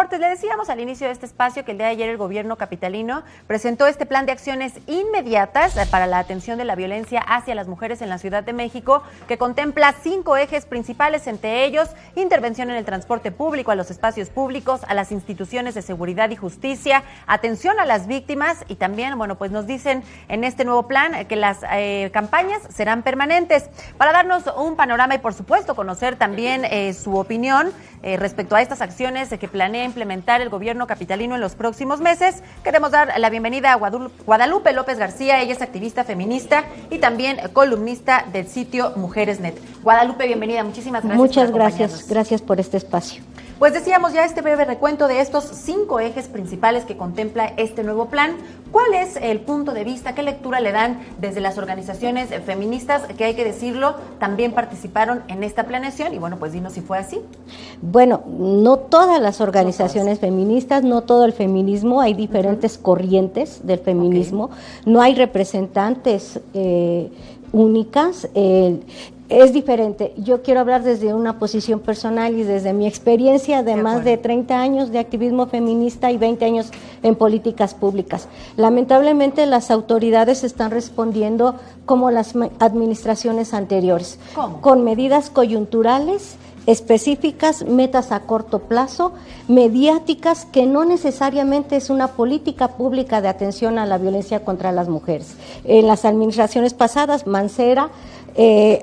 transportes. Le decíamos al inicio de este espacio que el día de ayer el gobierno capitalino presentó este plan de acciones inmediatas para la atención de la violencia hacia las mujeres en la Ciudad de México, que contempla 5 ejes principales, entre ellos intervención en el transporte público, a los espacios públicos, a las instituciones de seguridad y justicia, atención a las víctimas y también, bueno, pues nos dicen en este nuevo plan que las campañas serán permanentes. Para darnos un panorama y por supuesto conocer también su opinión respecto a estas acciones que planea implementar el gobierno capitalino en los próximos meses, queremos dar la bienvenida a Guadalupe López García. Ella es activista feminista y también columnista del sitio Mujeres.net. Guadalupe, bienvenida, muchísimas gracias. Muchas gracias por este espacio. Pues decíamos ya este breve recuento de estos 5 ejes principales que contempla este nuevo plan. ¿Cuál es el punto de vista, qué lectura le dan desde las organizaciones feministas que, hay que decirlo, también participaron en esta planeación? Y bueno, pues dinos si fue así. Bueno, no todas las organizaciones feministas, no todo el feminismo, hay diferentes corrientes del feminismo, no hay representantes únicas. Es diferente. Yo quiero hablar desde una posición personal y desde mi experiencia de más de 30 años de activismo feminista y 20 años en políticas públicas. Lamentablemente las autoridades están respondiendo como las administraciones anteriores. ¿Cómo? Con medidas coyunturales, específicas, metas a corto plazo, mediáticas, que no necesariamente es una política pública de atención a la violencia contra las mujeres. En las administraciones pasadas, Mancera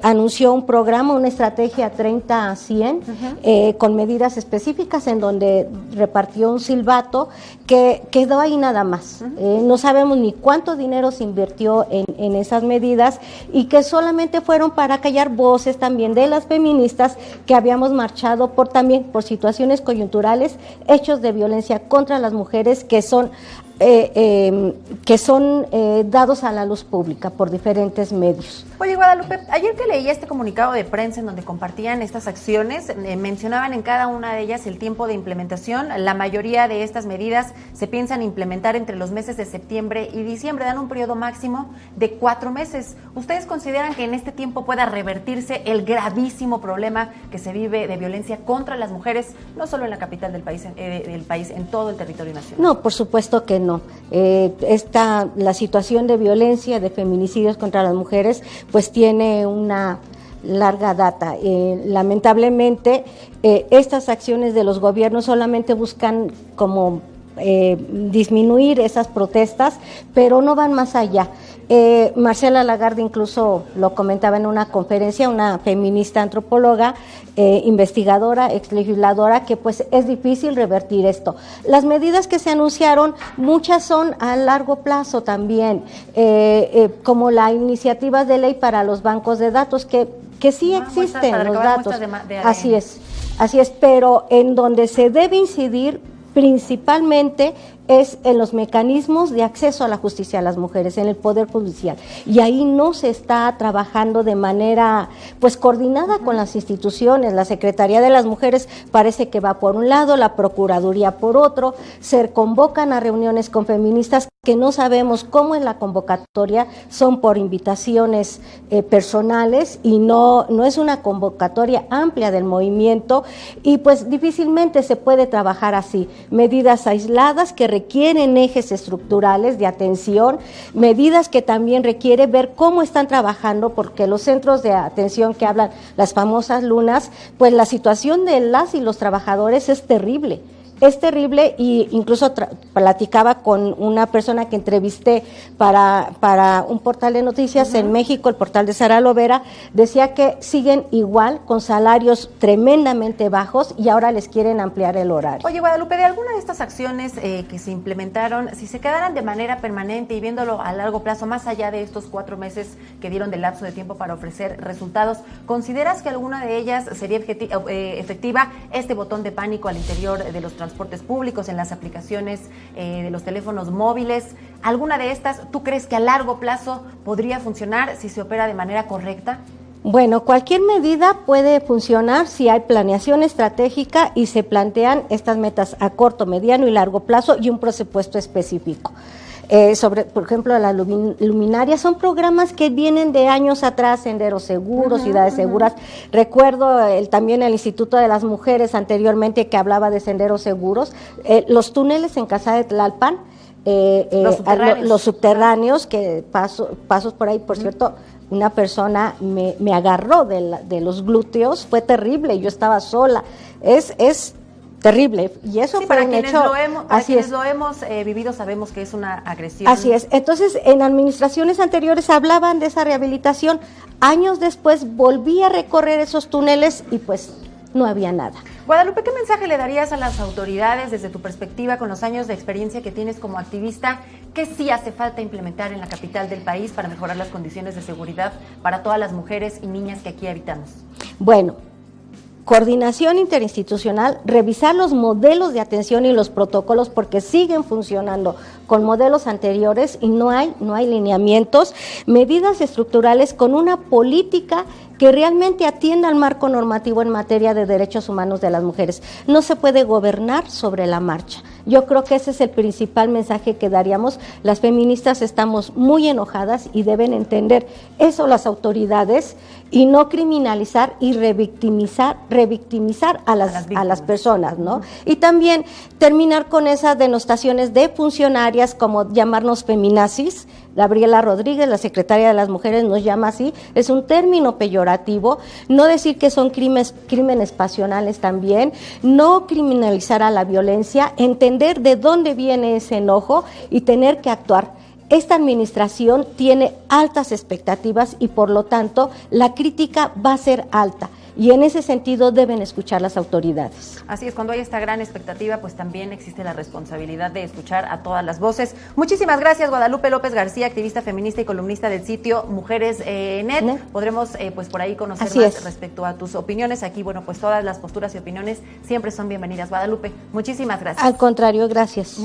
anunció un programa, una estrategia 30-100, con medidas específicas en donde repartió un silbato que quedó ahí nada más. No sabemos ni cuánto dinero se invirtió en esas medidas y que solamente fueron para callar voces también de las feministas que habíamos marchado también por situaciones coyunturales, hechos de violencia contra las mujeres que son dados a la luz pública por diferentes medios. Oye, Guadalupe, ayer que leía este comunicado de prensa en donde compartían estas acciones, mencionaban en cada una de ellas el tiempo de implementación. La mayoría de estas medidas se piensan implementar entre los meses de septiembre y diciembre, dan un periodo máximo de 4 meses. ¿Ustedes consideran que en este tiempo pueda revertirse el gravísimo problema que se vive de violencia contra las mujeres, no solo en la capital del país, en todo el territorio nacional? No, por supuesto que no. La situación de violencia, de feminicidios contra las mujeres, pues tiene una larga data. Lamentablemente, estas acciones de los gobiernos solamente buscan como disminuir esas protestas, pero no van más allá. Marcela Lagarde incluso lo comentaba en una conferencia, una feminista antropóloga, investigadora, exlegisladora, que pues es difícil revertir esto. Las medidas que se anunciaron, muchas son a largo plazo también, como la iniciativa de ley para los bancos de datos, que sí existen los datos. Así es, pero en donde se debe incidir principalmente es en los mecanismos de acceso a la justicia a las mujeres, en el Poder Judicial. Y ahí no se está trabajando de manera pues coordinada con las instituciones. La Secretaría de las Mujeres parece que va por un lado, la Procuraduría por otro, se convocan a reuniones con feministas que no sabemos cómo es la convocatoria, son por invitaciones personales y no es una convocatoria amplia del movimiento, y pues difícilmente se puede trabajar así. Medidas aisladas que requieren ejes estructurales de atención, medidas que también requiere ver cómo están trabajando, porque los centros de atención que hablan, las famosas lunas, pues la situación de las y los trabajadores es terrible. Y incluso platicaba con una persona que entrevisté para un portal de noticias en México, el portal de Sara Lovera, decía que siguen igual, con salarios tremendamente bajos, y ahora les quieren ampliar el horario. Oye, Guadalupe, de alguna de estas acciones que se implementaron, si se quedaran de manera permanente y viéndolo a largo plazo, más allá de estos 4 meses que dieron de lapso de tiempo para ofrecer resultados, ¿consideras que alguna de ellas sería efectiva este botón de pánico al interior de los transportes públicos, en las aplicaciones de los teléfonos móviles? ¿Alguna de estas tú crees que a largo plazo podría funcionar si se opera de manera correcta? Bueno, cualquier medida puede funcionar si hay planeación estratégica y se plantean estas metas a corto, mediano y largo plazo y un presupuesto específico. sobre, por ejemplo, la luminaria, son programas que vienen de años atrás, Senderos Seguros, Ciudades Seguras. Recuerdo también el Instituto de las Mujeres anteriormente que hablaba de senderos seguros, los túneles en Casa de Tlalpan, los subterráneos, que pasos por ahí, por cierto. Una persona me agarró de los glúteos, fue terrible, yo estaba sola, es terrible, y eso sí, fue para un quienes hecho. Lo hemos vivido, sabemos que es una agresión. Así es. Entonces, en administraciones anteriores hablaban de esa rehabilitación. Años después volví a recorrer esos túneles y pues no había nada. Guadalupe, ¿qué mensaje le darías a las autoridades desde tu perspectiva, con los años de experiencia que tienes como activista? ¿Qué sí hace falta implementar en la capital del país para mejorar las condiciones de seguridad para todas las mujeres y niñas que aquí habitamos? Bueno, coordinación interinstitucional, revisar los modelos de atención y los protocolos porque siguen funcionando con modelos anteriores y no hay lineamientos, medidas estructurales con una política que realmente atienda al marco normativo en materia de derechos humanos de las mujeres. No se puede gobernar sobre la marcha. Yo creo que ese es el principal mensaje que daríamos. Las feministas estamos muy enojadas y deben entender eso las autoridades y no criminalizar y revictimizar a las personas, ¿no? Y también terminar con esas denostaciones de funcionarias como llamarnos feminazis. Gabriela Rodríguez, la secretaria de las Mujeres, nos llama así, es un término peyorativo, no decir que son crímenes pasionales también, no criminalizar a la violencia, entender de dónde viene ese enojo y tener que actuar. Esta administración tiene altas expectativas y por lo tanto la crítica va a ser alta. Y en ese sentido deben escuchar las autoridades. Así es, cuando hay esta gran expectativa, pues también existe la responsabilidad de escuchar a todas las voces. Muchísimas gracias, Guadalupe López García, activista feminista y columnista del sitio Mujeres Net. Podremos pues por ahí conocer más respecto a tus opiniones. Aquí, bueno, pues todas las posturas y opiniones siempre son bienvenidas. Guadalupe, muchísimas gracias. Al contrario, gracias.